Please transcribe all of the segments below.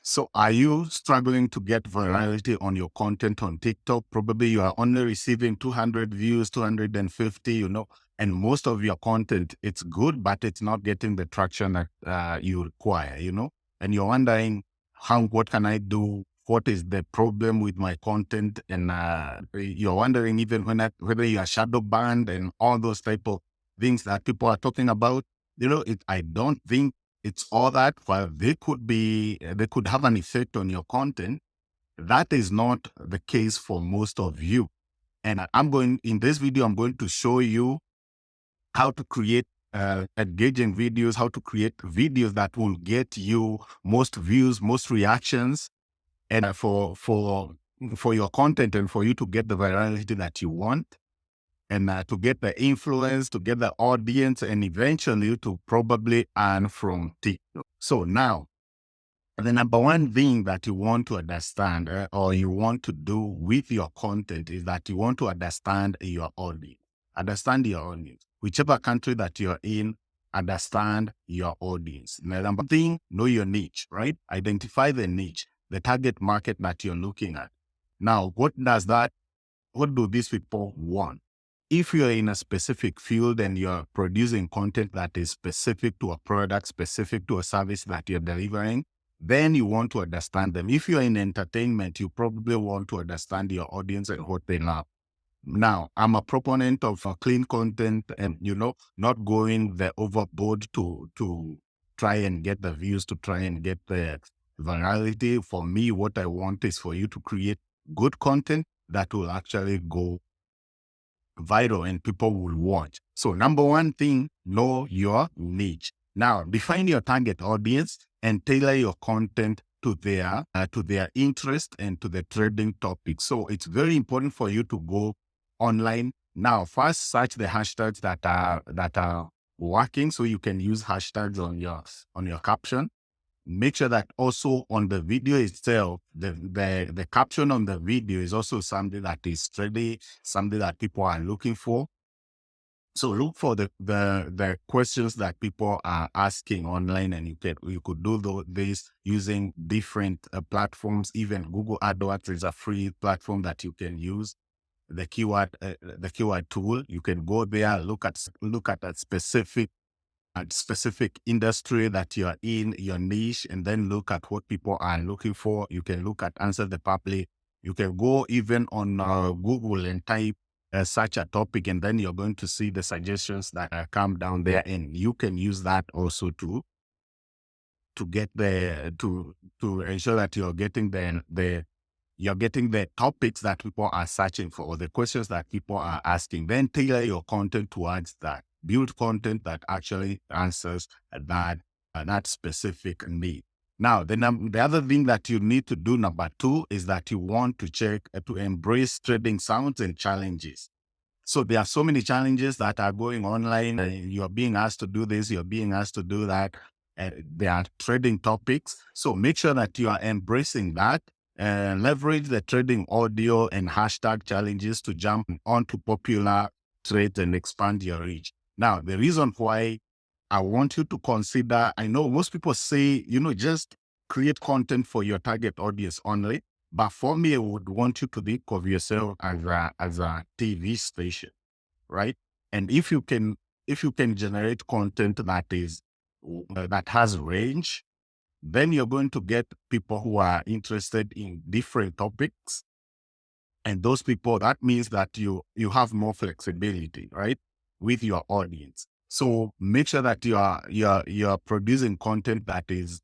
So are you struggling to get virality on your content on TikTok? Probably you are only receiving 200 views, 250, and most of your content, it's good, but it's not getting the traction that you require, and you're wondering what can I do? What is the problem with my content? And you're wondering even whether you are shadow banned and all those type of things that people are talking about. I don't think it's all that. While they could have an effect on your content, that is not the case for most of you. And in this video, I'm going to show you how to create engaging videos, how to create videos that will get you most views, most reactions, and for your content and for you to get the virality that you want, and to get the influence, to get the audience, and eventually to probably earn from TikTok. So now, the number one thing that you want to understand or you want to do with your content is that you want to understand your audience. Understand your audience. Whichever country that you're in, understand your audience. The number thing, know your niche, right? Identify the niche, the target market that you're looking at. Now, what do these people want? If you're in a specific field and you're producing content that is specific to a product, specific to a service that you're delivering, then you want to understand them. If you're in entertainment, you probably want to understand your audience and what they love. Now, I'm a proponent of clean content and, not going the overboard to try and get the views, to try and get the virality. For me, what I want is for you to create good content that will actually go viral and people will watch. So number one thing, know your niche. Now, define your target audience and tailor your content to their interest and to the trending topic. So it's very important for you to go online. Now, first search the hashtags that are working. So you can use hashtags on your caption. Make sure that also on the video itself, the caption on the video is also something that is trendy, something that people are looking for. So look for the questions that people are asking online, and you could do this using different platforms. Even Google AdWords is a free platform that you can use. The keyword tool, you can go there, look at a specific industry that you're in, your niche, and then look at what people are looking for. You can look at Answer the Public. You can go even on Google and type such a topic, and then you're going to see the suggestions that come down there, and you can use that also to get to ensure that you're getting the topics that people are searching for, or the questions that people are asking. Then tailor your content towards that. Build content that actually answers that specific need. Now, the other thing that you need to do, number two, is that you want to embrace trading sounds and challenges. So there are so many challenges that are going online. You're being asked to do this, you're being asked to do that. They are trading topics. So make sure that you are embracing that. Leverage the trading audio and hashtag challenges to jump onto popular trades and expand your reach. Now, the reason why I want you to consider, I know most people say, just create content for your target audience only. But for me, I would want you to think of yourself as a TV station, right? And if you can generate content that has range, then you're going to get people who are interested in different topics. And those people, that means that you have more flexibility, right, with your audience. So make sure that you're producing content that is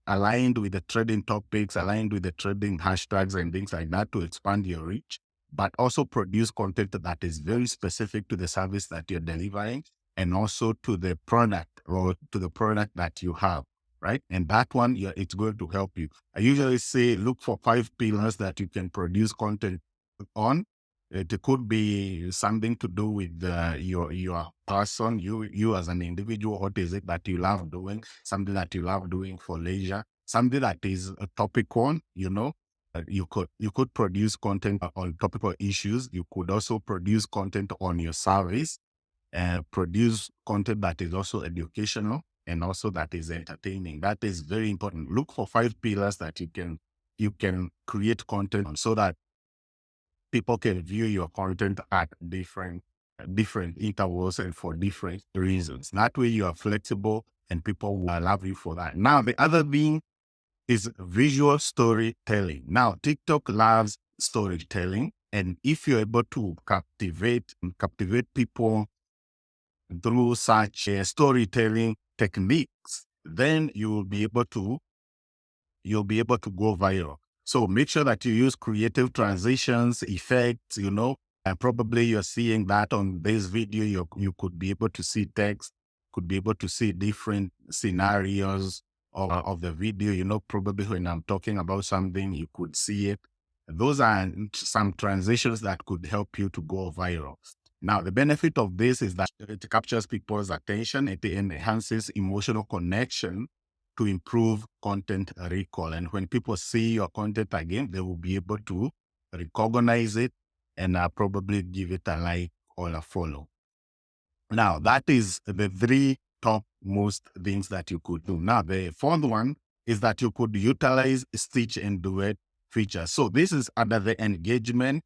aligned with the trending topics, aligned with the trending hashtags and things like that to expand your reach, but also produce content that is very specific to the service that you're delivering and also to the product or to the product that you have, right? And that one, it's going to help you. I usually say, look for 5 pillars that you can produce content on. It could be something to do with your person, you as an individual. What is it that you love doing? Something that you love doing for leisure. Something that is a topic on, you could produce content on topical issues. You could also produce content on your service, produce content that is also educational. and also that is entertaining. That is very important. Look for 5 pillars that you can create content on, so that people can view your content at different intervals and for different reasons. That way you are flexible and people will love you for that. Now, the other thing is visual storytelling. Now, TikTok loves storytelling. And if you're able to captivate people through such storytelling techniques, then you'll be able to go viral. So make sure that you use creative transitions, effects, and probably you're seeing that on this video. You could be able to see text, could be able to see different scenarios of the video. Probably when I'm talking about something, you could see it. Those are some transitions that could help you to go viral. Now, the benefit of this is that it captures people's attention, it enhances emotional connection to improve content recall. And when people see your content again, they will be able to recognize it and probably give it a like or a follow. Now, that is the 3 top most things that you could do. Now, the 4th one is that you could utilize Stitch and Duet features. So this is under the engagement,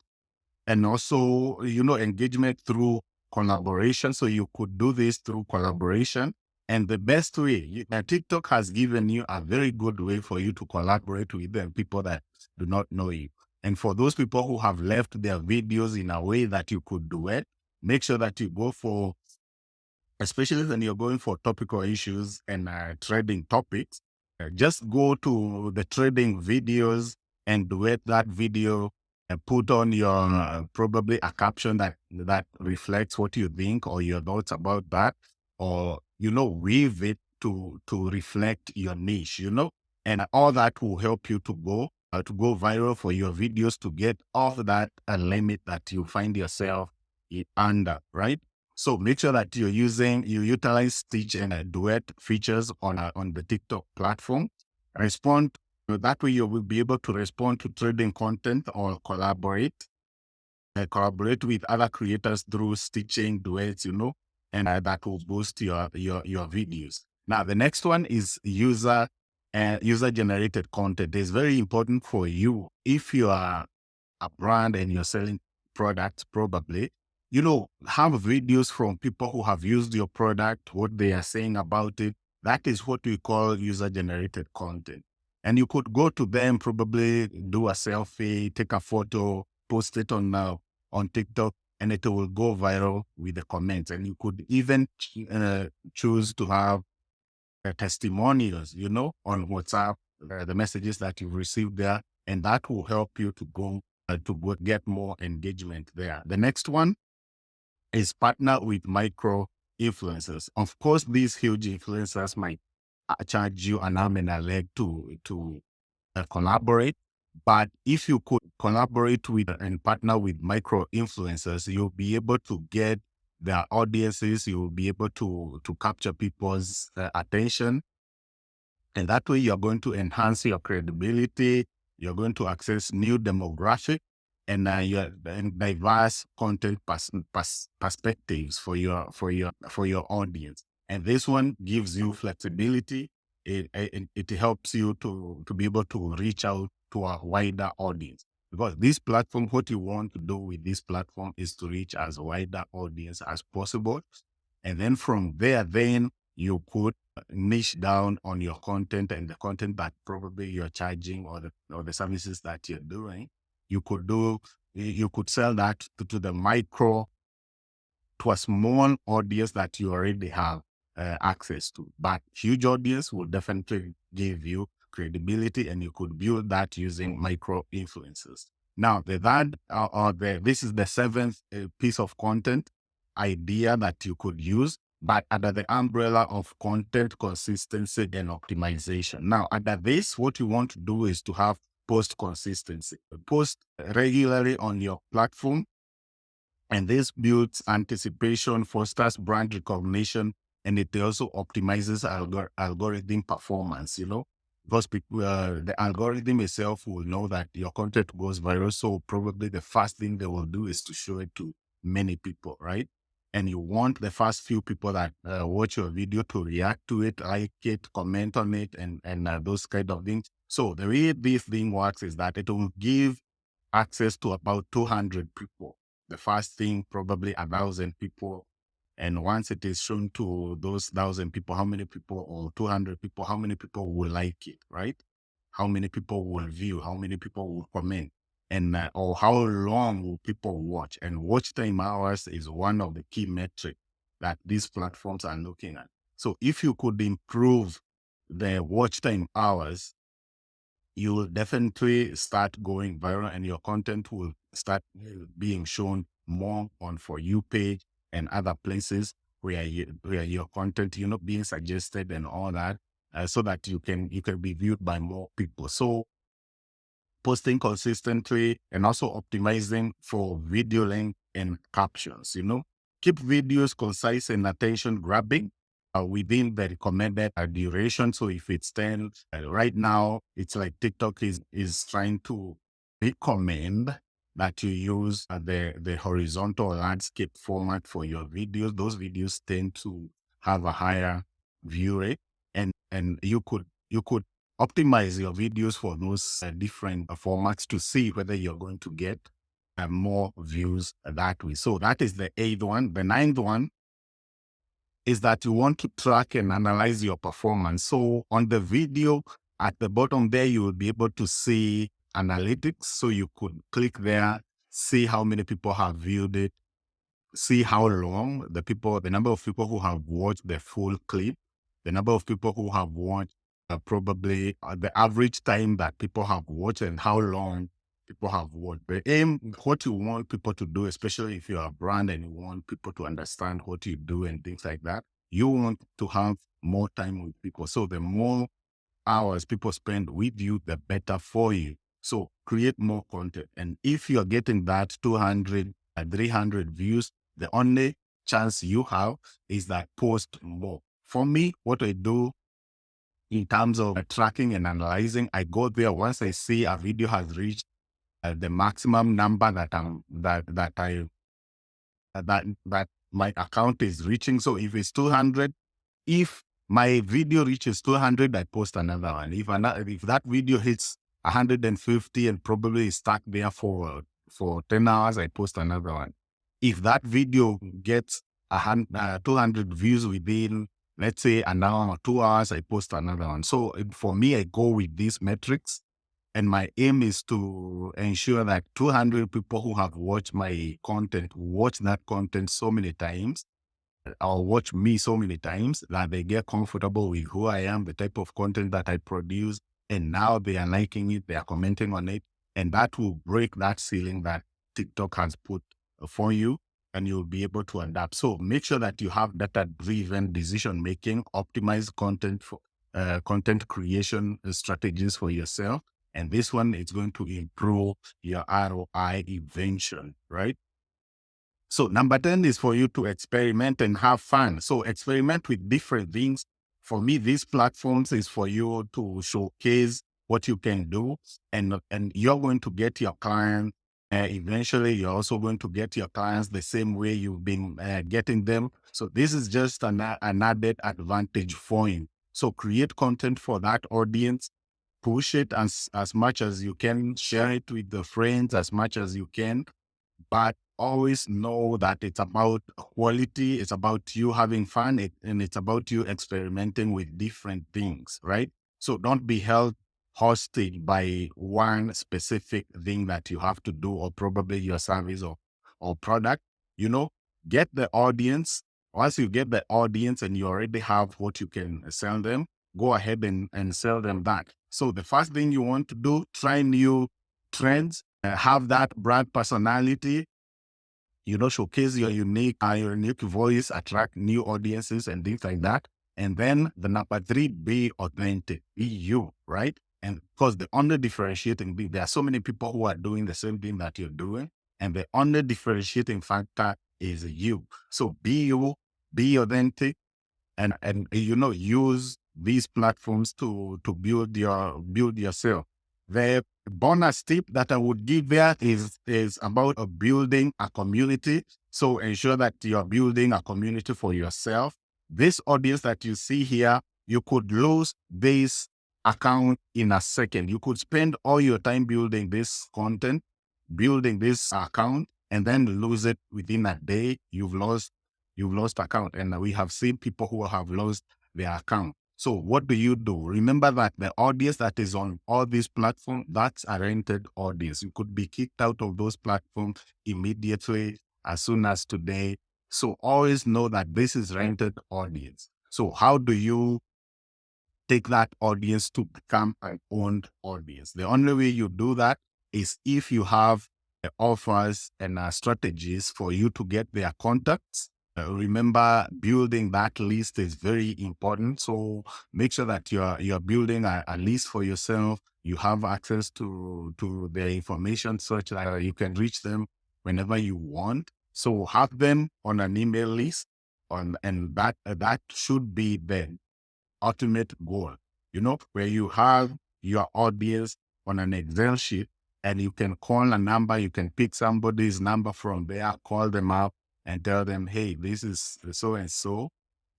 and also, engagement through collaboration. So you could do this through collaboration. And the best way, TikTok has given you a very good way for you to collaborate with them, people that do not know you. And for those people who have left their videos in a way that you could do it, make sure that you go for, especially when you're going for topical issues and trending topics, just go to the trending videos and duet that video and put on your probably a caption that reflects what you think or your thoughts about that, or weave it to reflect your niche, and all that will help you to go viral for your videos, to get off that limit that you find yourself under, right? So make sure that you utilize Stitch and Duet features on the TikTok platform. That way you will be able to respond to trending content or collaborate with other creators through stitching, duets, and that will boost your videos. Now, the next one is user generated content. It's very important for you if you are a brand and you're selling products, probably, have videos from people who have used your product, what they are saying about it. That is what we call user generated content. And you could go to them, probably do a selfie, take a photo, post it on TikTok, and it will go viral with the comments. And you could even choose to have testimonials, on WhatsApp, the messages that you've received there, and that will help you to go get more engagement there. The next one is partner with micro influencers. Of course, these huge influencers might charge you an arm and a leg to collaborate. But if you could collaborate with and partner with micro influencers, you'll be able to get their audiences. You'll be able to capture people's attention. And that way you're going to enhance your credibility. You're going to access new demographic and diverse content perspectives for your audience. And this one gives you flexibility. It helps you to be able to reach out to a wider audience, because this platform, what you want to do with this platform is to reach as wider audience as possible. And then from there, then you could niche down on your content and the content that probably you're charging, or the services that you're doing. You could sell that to the micro, to a small audience that you already have access to. But huge audience will definitely give you credibility, and you could build that using micro influencers. Now, this is the 7th piece of content idea that you could use, but under the umbrella of content consistency and optimization. Now, under this, what you want to do is to have post consistency. Post regularly on your platform, and this builds anticipation, fosters brand recognition, and it also optimizes algorithm performance, because the algorithm itself will know that your content goes viral. So probably the first thing they will do is to show it to many people, right? and you want the first few people that watch your video to react to it, like it, comment on it, and those kind of things. So the way this thing works is that it will give access to about 200 people. The first thing, probably 1,000 people. And once it is shown to those 1,000 people, how many people, or 200 people, how many people will like it, right? How many people will view? How many people will comment? And or how long will people watch? And watch time hours is one of the key metrics that these platforms are looking at. So if you could improve the watch time hours, you will definitely start going viral, and your content will start being shown more on For You page and other places where your content, being suggested and all that, so that you can be viewed by more people. So posting consistently and also optimizing for video length and captions, keep videos concise and attention grabbing within the recommended duration. So if it's 10, right now, it's like TikTok is trying to recommend that you use the horizontal landscape format for your videos. Those videos tend to have a higher view rate, and you could optimize your videos for those different formats to see whether you're going to get more views that way. So that is the 8th one. The 9th one is that you want to track and analyze your performance. So on the video at the bottom there, you will be able to see analytics. So you could click there, see how many people have viewed it, see how long the number of people who have watched the full clip, the number of people who have watched probably the average time that people have watched, and how long people have watched. The aim, what you want people to do, especially if you're a brand and you want people to understand what you do and things like that, you want to have more time with people. So the more hours people spend with you, the better for you. So create more content. And if you're getting that 200, 300 views, the only chance you have is that post more. For me, what I do in terms of tracking and analyzing, I go there once I see a video has reached the maximum number that my account is reaching. So if it's 200, if my video reaches 200, I post another one. If that video hits 150 and probably is stuck there for 10 hours, I post another one. If that video gets 200 views within, let's say, an hour or 2 hours, I post another one. So for me, I go with these metrics, and my aim is to ensure that 200 people who have watched my content watch that content so many times, or watch me so many times, that they get comfortable with who I am, the type of content that I produce, and now they are liking it, they are commenting on it, and that will break that ceiling that TikTok has put for you, and you'll be able to adapt. So make sure that you have data-driven decision making, optimize content for content creation strategies for yourself, and this one is going to improve your ROI eventually, right? So number 10 is for you to experiment and have fun. So experiment with different things. For me, these platforms is for you to showcase what you can do, and you're going to get your clients. Eventually, you're also going to get your clients the same way you've been getting them. So this is just an added advantage for you. So create content for that audience, push it as much as you can, share it with the friends as much as you can, but always know that it's about quality, it's about you having fun, and it's about you experimenting with different things, right? So don't be held hostage by one specific thing that you have to do, or probably your service or product. Get the audience. Once you get the audience and you already have what you can sell them, go ahead and sell them that. So the first thing you want to do, try new trends, have that brand personality, showcase your unique voice, attract new audiences and things like that. And then the number 3, be authentic, be you, right? And because the only differentiating thing, there are so many people who are doing the same thing that you're doing, and the only differentiating factor is you. So be you, be authentic, and use these platforms to build yourself. The bonus tip that I would give there is about building a community. So ensure that you're building a community for yourself. This audience that you see here, you could lose this account in a second. You could spend all your time building this content, building this account, and then lose it within a day. You've lost account. And we have seen people who have lost their account. So what do? Remember that the audience that is on all these platforms, that's a rented audience. You could be kicked out of those platforms immediately as soon as today. So always know that this is rented audience. So how do you take that audience to become an owned audience? The only way you do that is if you have offers and strategies for you to get their contacts. Remember, building that list is very important. So make sure that you're building a list for yourself. You have access to their information such that you can reach them whenever you want. So have them on an email list, and that should be the ultimate goal, where you have your audience on an Excel sheet and you can call a number, you can pick somebody's number from there, call them up and tell them, hey, this is so and so,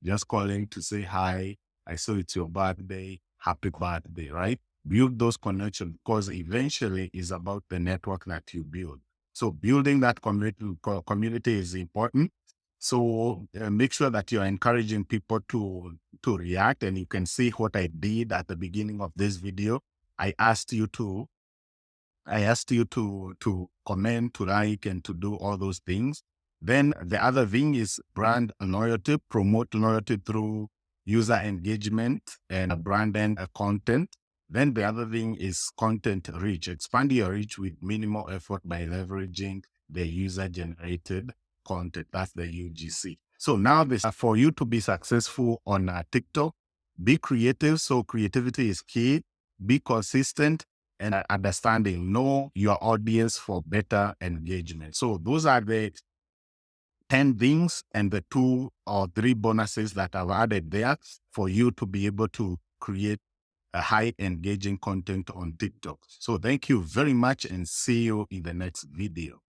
just calling to say hi. I saw it's your birthday. Happy birthday, right? Build those connections because eventually it's about the network that you build. So building that community is important. So make sure that you're encouraging people to react. And you can see what I did at the beginning of this video. I asked you to comment, to like, and to do all those things. Then the other thing is brand loyalty, promote loyalty through user engagement and brand and content. Then the other thing is content reach. Expand your reach with minimal effort by leveraging the user generated content. That's the UGC. So now this for you to be successful on TikTok, be creative. So creativity is key. Be consistent and understanding. Know your audience for better engagement. So those are the 10 things and the 2 or 3 bonuses that I've added there for you to be able to create a high engaging content on TikTok. So thank you very much and see you in the next video.